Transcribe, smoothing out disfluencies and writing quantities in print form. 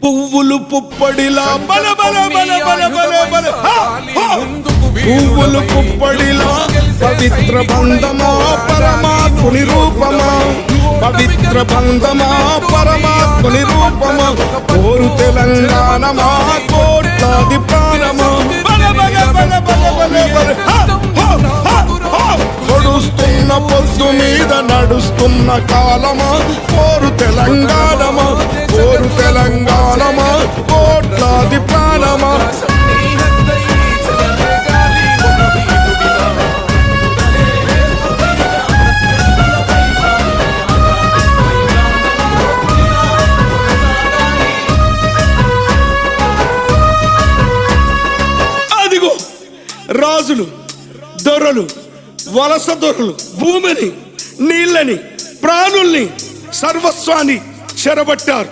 పువ్వులు పుప్పడిలా బల బల బల బల బల బల పువ్వులు పుప్పడిలా పవిత్ర బంధమా పరమాత్ముని రూపమా, పవిత్ర బంధమా పరమాత్ముని రూపమా, కోరు తెలంగాణమా కోట్లాది ప్రాణమా, బల బల బల బల బల కొడుస్తున్న పొద్దు మీద నడుస్తున్న కాలమా, కోరు తెలంగాణమా కోరు తెలంగాణమా కోట్లాది ప్రాణమా. అదిగో రాజులు దొరలు వలస దొరలు భూమిని నీళ్ళని ప్రాణుల్ని సర్వస్వాన్ని చెరబట్టారు.